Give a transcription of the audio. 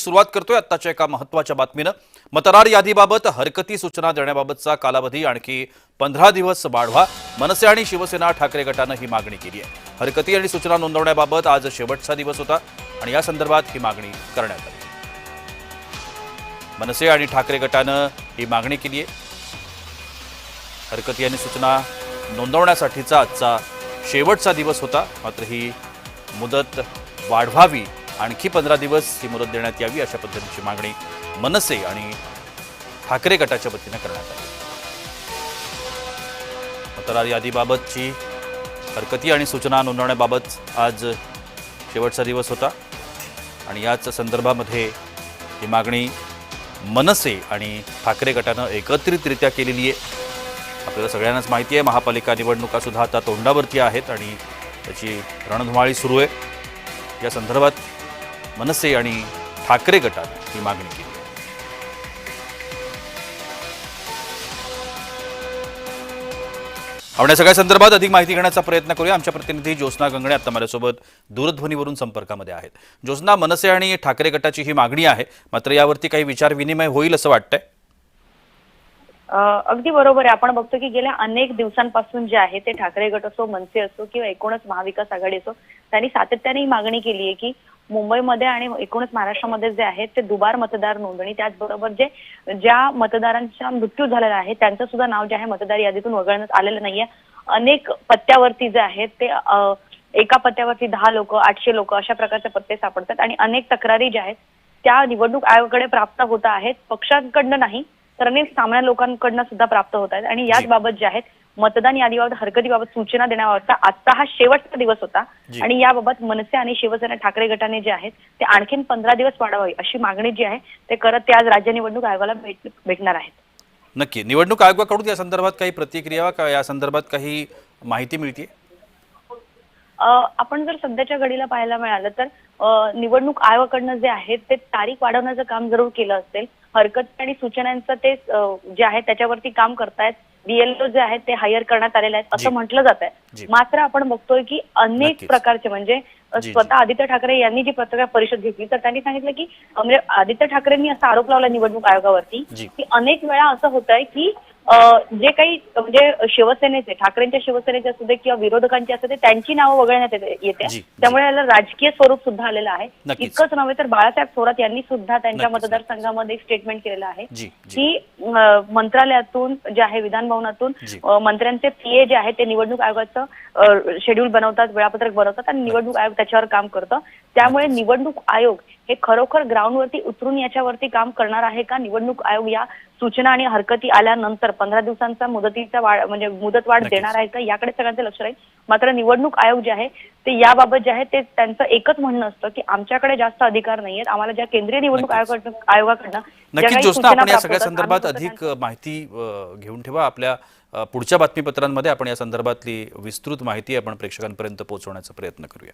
सुरुवात करतोय आत्ताच्या एका महत्त्वाच्या बातमीनं। मतदार यादीबाबत हरकती सूचना देण्याबाबतचा कालावधी आणखी 15 दिवस वाढवा। मनसे आणि शिवसेना ठाकरे गटानं ही मागणी केली आहे। हरकती आणि सूचना नोंदवण्याबाबत आज शेवटचा दिवस होता आणि या संदर्भात ही मागणी करण्यात आली। मनसे आणि ठाकरे गटानं ही मागणी केली आहे। हरकती आणि सूचना नोंदवण्यासाठीचा आजचा शेवटचा दिवस होता, मात्र ही मुदत वाढवावी, आणखी 15 दिवस ही मुदत देण्यात यावी अशा पद्धतीची मागणी मनसे आणि ठाकरे गटाच्या वतीने करण्यात आली। मतदार यादीबाबतची हरकती आणि सूचना नोंदवण्याबाबत आज शेवटचा दिवस होता आणि याच संदर्भामध्ये ही मागणी मनसे आणि ठाकरे गटानं एकत्रितरित्या केलेली आहे। आपल्याला सगळ्यांनाच माहिती आहे, महापालिका निवडणुका सुद्धा आता तोंडावरती आहेत आणि त्याची रणधुमाळी सुरू आहे। या संदर्भात मनसे आणि ठाकरे गटाने ही मागणी केली आहे। आपण या सगळ्या संदर्भात अधिक माहिती घेण्याचा प्रयत्न करूया। आमच्या प्रतिनिधी ज्योत्स्ना गंगणे आता माझ्यासोबत दूरध्वनीवरून संपर्कामध्ये आहेत। ज्योत्स्ना, मनसे आणि ठाकरे गटाची ही मागणी आहे, मात्र यावरती काही विचार विनिमय होईल असं वाटतंय? अगदी बरोबर आहे। आपण बघतो की गेल्या अनेक दिवसांपासून जे आहे ते ठाकरे गट असो, मनसे असो किंवा एकूणच महाविकास आघाडी असो, त्यांनी सातत्याने ही मागणी केली आहे की मुंबईमध्ये आणि एकूणच महाराष्ट्रामध्ये जे आहे ते दुबार मतदार नोंदणी, त्याचबरोबर ज्या मतदारांचा मृत्यू झालेला आहे त्यांचं सुद्धा नाव जे आहे मतदार यादीतून वगळण्यात आलेलं नाहीये। अनेक पत्त्यावरती जे आहेत ते एका पत्त्यावरती 10 लोक, 800 लोक अशा प्रकारचे पत्ते सापडतात आणि अनेक तक्रारी ज्या आहेत त्या निवडणूक आयोगाकडे प्राप्त होत आहेत। पक्षांकडनं नाही तर अनेक सामान्य लोकांकडनं सुद्धा प्राप्त होत आहेत आणि याच बाबत जे आहेत मतदान यादीबाबत हरकतीबाबत सूचना देण्याबाबतचा आजचा हा शेवटचा दिवस होता आणि याबाबत मनसे आणि शिवसेना ठाकरे गटाने जे आहेत ते आणखीन 15 दिवस वाढवावी अशी मागणी जी आहे ते करत ते आज राज्य निवडणूक आयोगाला भेटणार आहेत। नक्की निवडणूक आयोगाकडून या संदर्भात काही प्रतिक्रिया का या संदर्भात काही माहिती मिळते? आपण जर सध्याच्या घडीला पाहायला मिळालं तर निवडणूक आयोगाकडनं जे आहे ते तारीख वाढवण्याचं काम जरूर केलं असेल। हरकत आणि सूचनांचं ते जे आहे त्याच्यावरती काम करतायत। बीएलओ जे आहेत ते हायर करण्यात आलेले आहेत असं म्हटलं जात आहे। मात्र आपण बघतोय की अनेक प्रकारचे म्हणजे स्वतः आदित्य ठाकरे यांनी जी पत्रकार परिषद घेतली तर त्यांनी सांगितलं की म्हणजे आदित्य ठाकरेंनी असा आरोप लावला निवडणूक आयोगावरती की अनेक वेळा असं होत आहे की जे काही म्हणजे शिवसेनेचे, ठाकरेंच्या शिवसेनेचे असू दे किंवा विरोधकांची असू दे त्यांची नावं वगळण्यात येते, त्यामुळे याला राजकीय स्वरूप सुद्धा आलेलं आहे। इतकंच नव्हे तर बाळासाहेब थोरात यांनी सुद्धा त्यांच्या मतदारसंघामध्ये एक स्टेटमेंट केलेलं आहे की मंत्रालयातून जे आहे विधान भवनातून मंत्र्यांचे पीए जे आहे ते निवडणूक आयोगाचं शेड्यूल बनवतात, वेळापत्रक बनवतात आणि निवडणूक आयोग त्याच्यावर काम करतं। त्यामुळे निवडणूक आयोग हे खरोखर ग्राउंडवरती उतरून याच्यावरती काम करणार आहे का? निवडणूक आयोग या सूचना आणि हरकती आल्यानंतर 15 दिवसांचा मुदतीचा म्हणजे मुदतवाढ देणार आहे का, याकडे सगळ्यांचं लक्ष राहील। मात्र निवडणूक आयोग जे आहे ते याबाबत जे आहे ते त्यांचं एकच म्हणणं असतं की आमच्याकडे जास्त अधिकार नाहीयेत, आम्हाला ज्या केंद्रीय निवडणूक आयोगाकडनं नक्कीच ज्योत्स्ना, आपण या सगळ्या संदर्भात अधिक माहिती घेऊन ठेवा। आपल्या पुढच्या बातमीपत्रांमध्ये आपण या संदर्भातली विस्तृत माहिती आपण प्रेक्षकांपर्यंत पोहोचवण्याचा प्रयत्न करूया।